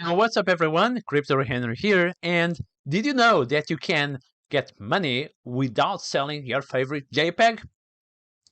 What's up, everyone? Crypto Henry here. And did you know that you can get money without selling your favorite JPEG?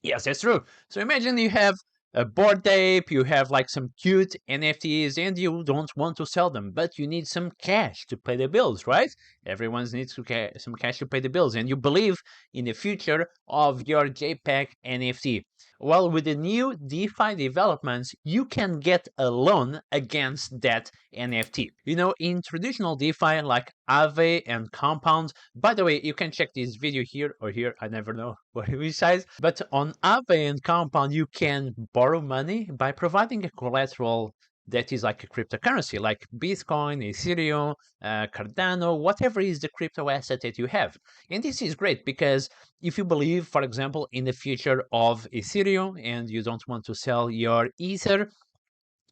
Yes, that's true. So imagine you have a board ape, you have like some cute NFTs, and you don't want to sell them, but you need some cash to pay the bills, right? Everyone needs some cash to pay the bills, and you believe in the future of your JPEG NFT. Well, with the new DeFi developments, you can get a loan against that NFT. In traditional DeFi like Aave and Compound, by the way, you can check this video here or here, I never know which size, but on Aave and Compound, you can borrow money by providing a collateral that is like a cryptocurrency, like Bitcoin, Ethereum, Cardano, whatever is the crypto asset that you have. And this is great because if you believe, for example, in the future of Ethereum and you don't want to sell your Ether,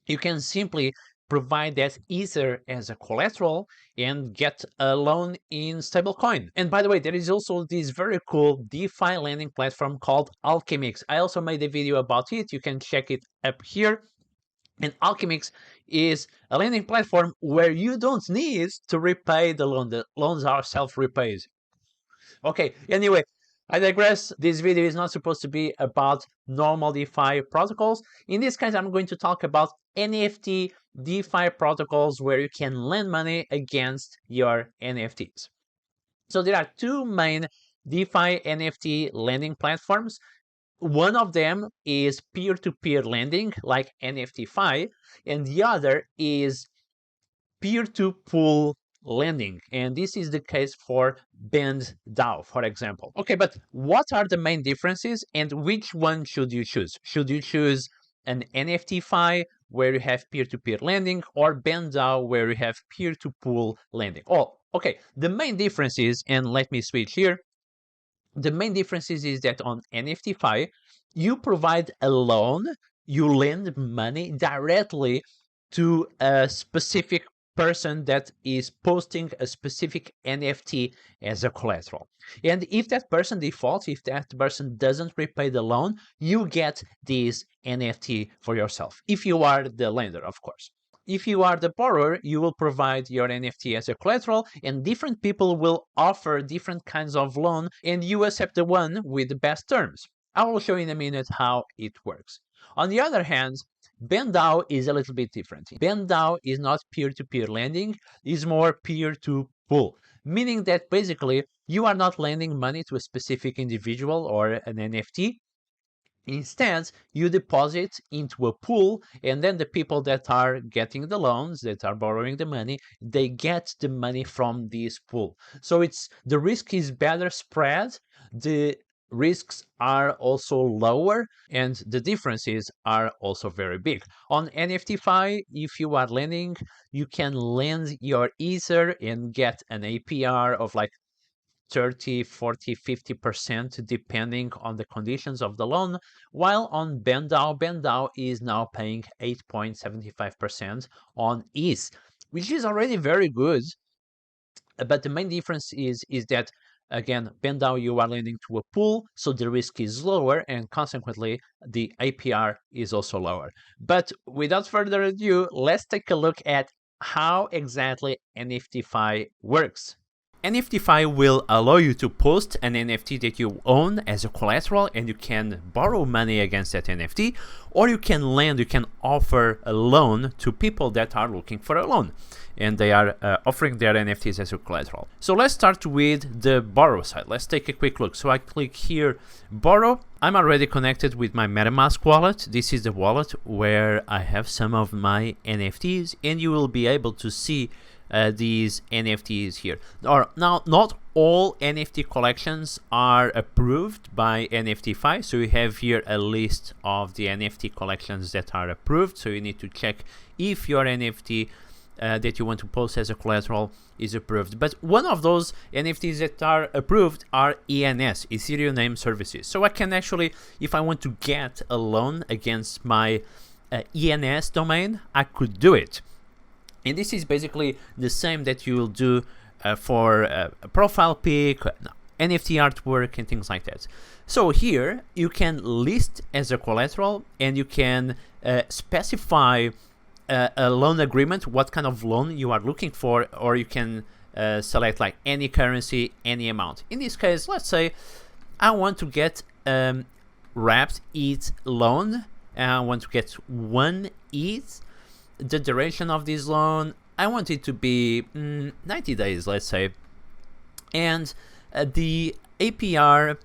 you can simply provide that Ether as a collateral and get a loan in stablecoin. And by the way, there is also this very cool DeFi lending platform called Alchemix. I also made a video about it. You can check it up here. And Alchemix is a lending platform where you don't need to repay the loan. The loans are self-repaid. Okay, anyway, I digress. This video is not supposed to be about normal DeFi protocols. In this case, I'm going to talk about NFT DeFi protocols where you can lend money against your NFTs. So there are two main DeFi NFT lending platforms. One of them is peer-to-peer lending, like NFTfi, and the other is peer-to-pool lending. And this is the case for BendDAO, for example. Okay, but what are the main differences and which one should you choose? Should you choose an NFTfi where you have peer-to-peer lending or BendDAO where you have peer-to-pool lending? Oh, okay. The main difference is, and let me switch here, the main differences is that on NFTfi, you provide a loan, you lend money directly to a specific person that is posting a specific NFT as a collateral. And if that person defaults, if that person doesn't repay the loan, you get this NFT for yourself, if you are the lender, of course. If you are the borrower, you will provide your NFT as a collateral, and different people will offer different kinds of loan, and you accept the one with the best terms. I will show you in a minute how it works. On the other hand, BendDAO is a little bit different. BendDAO is not peer-to-peer lending, it's more peer-to-pool, meaning that basically you are not lending money to a specific individual or an NFT. Instead, you deposit into a pool, and then the people that are getting the loans, that are borrowing the money, they get the money from this pool. So the risk is better spread, the risks are also lower, and the differences are also very big. On NFTfi, if you are lending, you can lend your Ether and get an APR of like 30, 40, 50% depending on the conditions of the loan, while on BendDAO is now paying 8.75% on ETH, which is already very good. But the main difference is that, again, BendDAO you are lending to a pool, so the risk is lower and consequently the APR is also lower. But without further ado, let's take a look at how exactly NFTfi works. NFTfi will allow you to post an NFT that you own as a collateral, and you can borrow money against that NFT, or you can offer a loan to people that are looking for a loan, and they are offering their NFTs as a collateral. So let's start with the borrow side. Let's take a quick look. So I click here, borrow. I'm already connected with my MetaMask wallet. This is the wallet where I have some of my NFTs, and you will be able to see these NFTs here. Now, not all NFT collections are approved by NFTfi, so you have here a list of the NFT collections that are approved, so you need to check if your NFT that you want to post as a collateral is approved. But one of those NFTs that are approved are ENS, Ethereum Name Services. So I can actually, if I want to get a loan against my ENS domain, I could do it. And this is basically the same that you will do for a profile pic, NFT artwork, and things like that. So here you can list as a collateral, and you can specify a loan agreement, what kind of loan you are looking for, or you can select like any currency, any amount. In this case, let's say I want to get wrapped ETH loan, and I want to get 1 ETH. The duration of this loan, I want it to be 90 days, let's say. And the APR,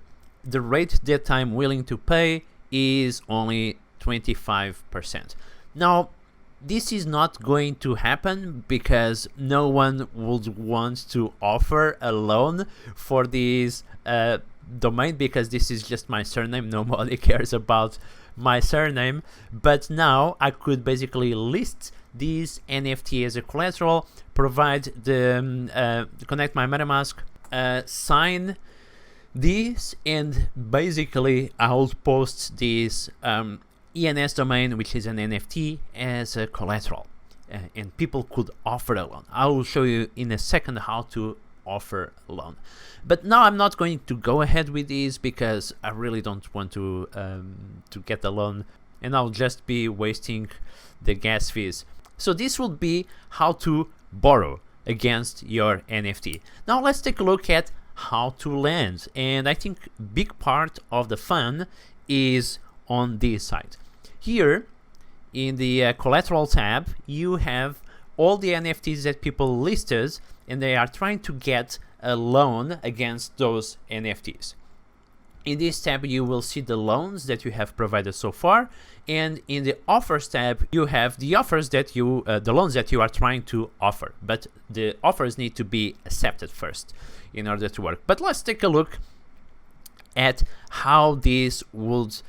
the rate that I'm willing to pay, is only 25%. Now, this is not going to happen because no one would want to offer a loan for this domain, because this is just my surname. Nobody cares about my surname. But now I could basically list this NFT as a collateral, provide the connect my MetaMask, sign this, and basically I'll post this ENS domain, which is an NFT, as a collateral, and people could offer a loan. I will show you in a second how to offer a loan. But now I'm not going to go ahead with this because I really don't want to get the loan, and I'll just be wasting the gas fees. So this would be how to borrow against your NFT. Now let's take a look at how to lend, and I think big part of the fun is on this side. Here in the collateral tab, you have all the NFTs that people listed, and they are trying to get a loan against those NFTs. In this tab, you will see the loans that you have provided so far, and in the offers tab, you have the offers that you, the loans that you are trying to offer. But the offers need to be accepted first in order to work. But let's take a look at how this would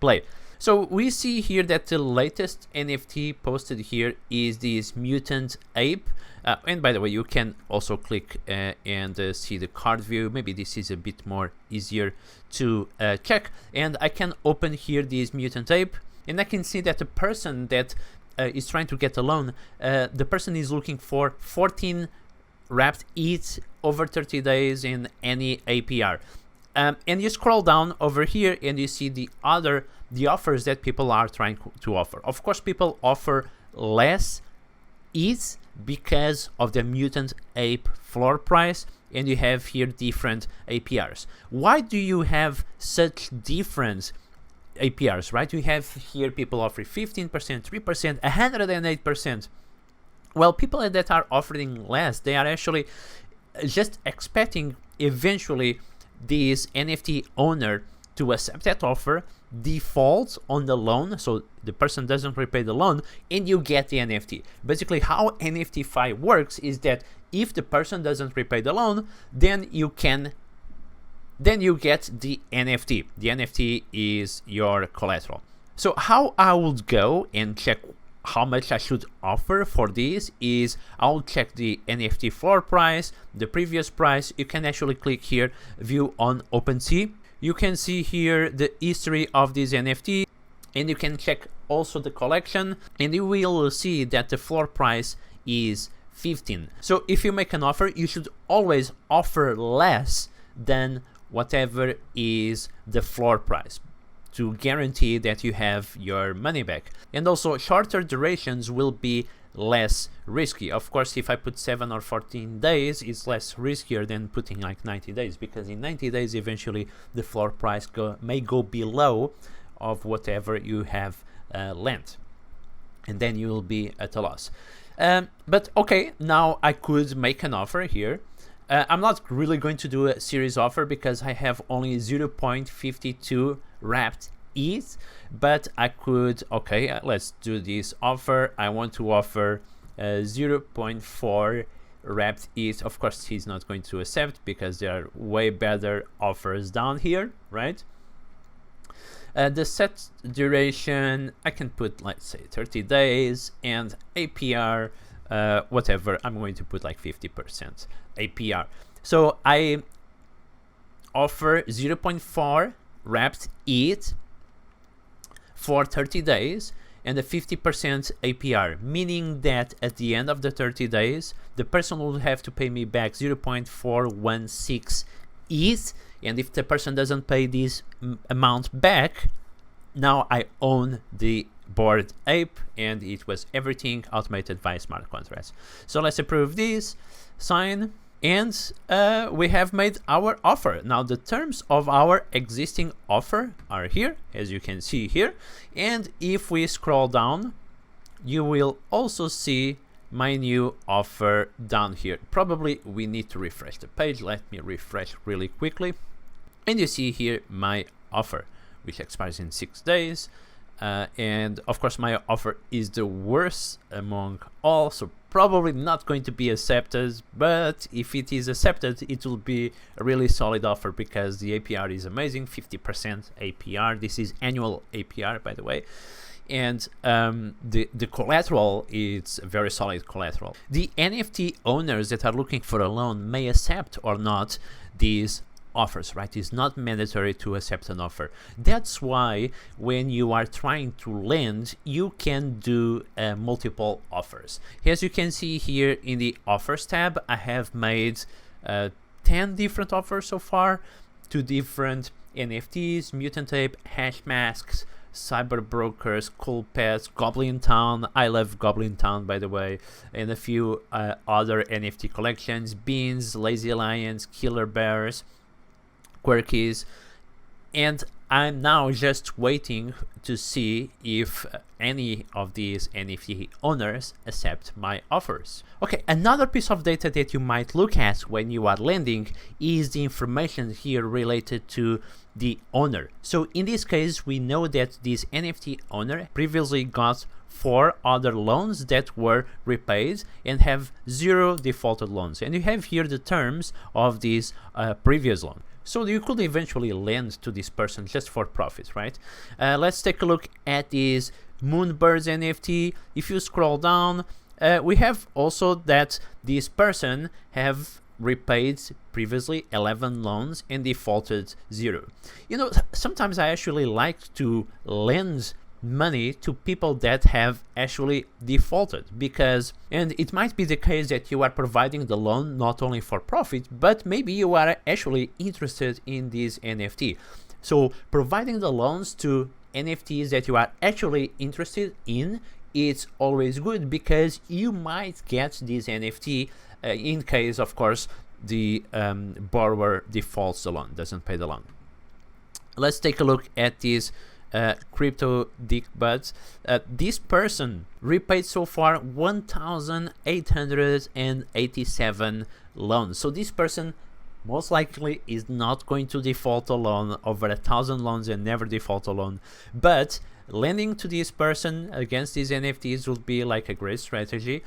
play. So we see here that the latest NFT posted here is this mutant ape. And by the way, you can also click and see the card view. Maybe this is a bit more easier to check. And I can open here this mutant ape, and I can see that the person that is trying to get a loan, the person is looking for 14 wrapped ETH over 30 days in any APR. And you scroll down over here and you see the offers that people are trying to offer. Of course, people offer less ETH because of the mutant ape floor price, and you have here different APRs. Why do you have such different APRs, right? You have here people offering 15%, 3%, 108%. Well, people that are offering less, they are actually just expecting eventually this NFT owner to accept that offer, default on the loan, so the person doesn't repay the loan, and you get the NFT. Basically, how NFTfi works is that if the person doesn't repay the loan, then you get the NFT. The NFT is your collateral. So how I would go and check how much I should offer for this is I'll check the NFT floor price, the previous price. You can actually click here, view on OpenSea. You can see here the history of this NFT, and you can check also the collection, and you will see that the floor price is 15. So if you make an offer, you should always offer less than whatever is the floor price to guarantee that you have your money back. And also shorter durations will be less risky. Of course, if I put 7 or 14 days, it's less riskier than putting like 90 days, because in 90 days eventually the floor price may go below of whatever you have lent, and then you will be at a loss. But okay, now I could make an offer here. I'm not really going to do a series offer because I have only 0.52 wrapped ETH, but I could, okay, let's do this offer. I want to offer 0.4 wrapped ETH. Of course, he's not going to accept because there are way better offers down here, right? The set duration, I can put, let's say 30 days, and APR, whatever, I'm going to put like 50% APR. So I offer 0.4 wrapped ETH for 30 days and a 50% APR, meaning that at the end of the 30 days, the person will have to pay me back 0.416 ETH. And if the person doesn't pay this amount back, now I own the Bored Ape, and it was everything automated via smart contracts. So let's approve this, sign, and we have made our offer. Now the terms of our existing offer are here, as you can see here. And if we scroll down, you will also see my new offer down here. Probably we need to refresh the page. Let me refresh really quickly. And you see here my offer, which expires in 6 days. And of course, my offer is the worst among all, so probably not going to be accepted. But if it is accepted, it will be a really solid offer because the APR is amazing, 50% APR. This is annual APR, by the way. And the collateral is very solid collateral. The NFT owners that are looking for a loan may accept or not these offers, right? It's not mandatory to accept an offer. That's why when you are trying to lend, you can do multiple offers. As you can see here in the offers tab, I have made 10 different offers so far to different NFTs, Mutant Ape, Hash Masks, Cyber Brokers, Cool Pets, Goblin Town. I love Goblin Town, by the way, and a few other NFT collections, Beans, Lazy Alliance, Killer Bears, Quirkies, and I'm now just waiting to see if any of these NFT owners accept my offers. Okay, another piece of data that you might look at when you are lending is the information here related to the owner. So in this case, we know that this NFT owner previously got 4 other loans that were repaid and have 0 defaulted loans. And you have here the terms of this previous loan. So you could eventually lend to this person just for profit, right? Let's take a look at this Moonbirds NFT. If you scroll down, we have also that this person have repaid previously 11 loans and defaulted 0. You know, sometimes I actually like to lend money to people that have actually defaulted, because, and it might be the case that you are providing the loan not only for profit, but maybe you are actually interested in this NFT. So providing the loans to NFTs that you are actually interested in, it's always good because you might get this NFT in case, of course, the borrower defaults the loan, doesn't pay the loan. Let's take a look at this crypto dick buds. This person repaid so far 1,887 loans. So this person most likely is not going to default a loan, over 1,000 loans and never default a loan. But lending to this person against these NFTs would be like a great strategy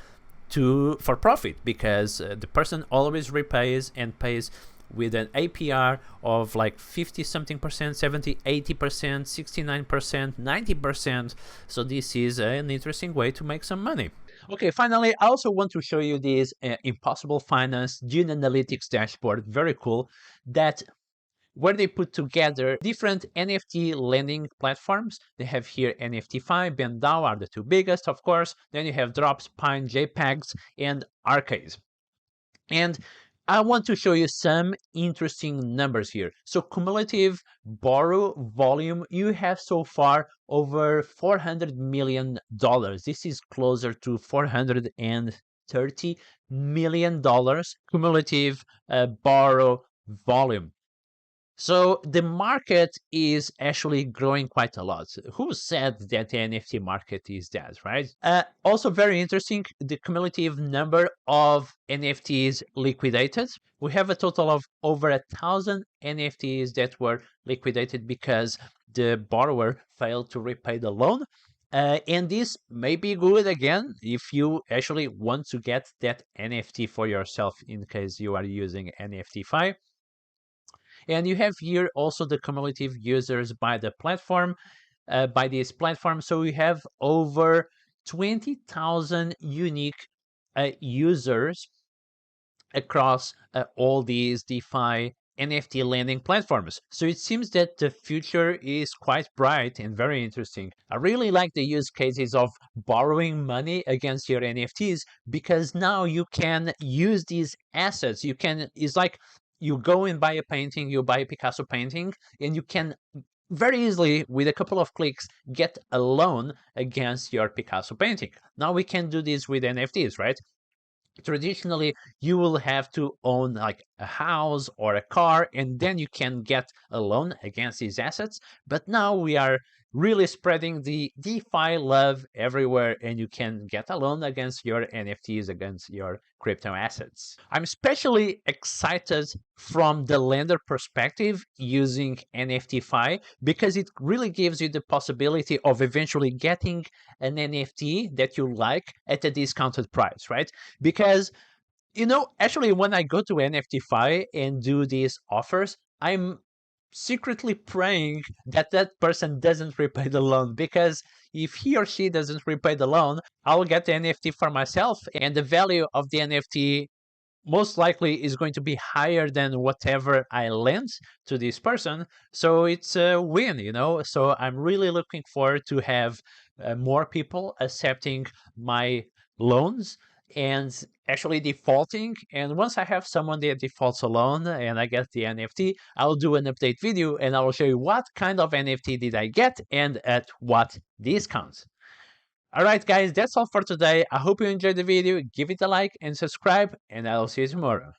for profit, because the person always repays and pays with an APR of like 50 something percent, 70, 80%, 69%, 90%. So this is an interesting way to make some money. Okay, finally, I also want to show you this Impossible Finance Gene Analytics dashboard. Very cool. That where they put together different NFT lending platforms. They have here NFTfi, BendDAO are the 2 biggest, of course. Then you have Drops, Pine, JPEGs, and Arcades. And I want to show you some interesting numbers here. So cumulative borrow volume, you have so far over $400 million. This is closer to $430 million cumulative borrow volume. So the market is actually growing quite a lot. Who said that the NFT market is dead, right? Also very interesting, the cumulative number of NFTs liquidated. We have a total of over 1,000 NFTs that were liquidated because the borrower failed to repay the loan. And this may be good again if you actually want to get that NFT for yourself in case you are using NFTfi. And you have here also the cumulative users by the platform, by this platform. So we have over 20,000 unique users across all these DeFi NFT lending platforms. So it seems that the future is quite bright and very interesting. I really like the use cases of borrowing money against your NFTs, because now you can use these assets. It's like you go and buy a painting, you buy a Picasso painting, and you can very easily, with a couple of clicks, get a loan against your Picasso painting. Now we can do this with NFTs, right? Traditionally, you will have to own like a house or a car, and then you can get a loan against these assets. But now we are really spreading the DeFi love everywhere, and you can get a loan against your NFTs, against your crypto assets. I'm especially excited from the lender perspective using NFTfi, because it really gives you the possibility of eventually getting an NFT that you like at a discounted price, right? Because, actually, when I go to NFTfi and do these offers, I'm secretly praying that that person doesn't repay the loan, because if he or she doesn't repay the loan, I'll get the NFT for myself, and the value of the NFT most likely is going to be higher than whatever I lent to this person. So it's a win. So I'm really looking forward to have more people accepting my loans and actually defaulting. And once I have someone that defaults a loan and I get the NFT, I'll do an update video and I'll show you what kind of NFT did I get and at what discount. All right, guys, that's all for today. I hope you enjoyed the video. Give it a like and subscribe, and I'll see you tomorrow.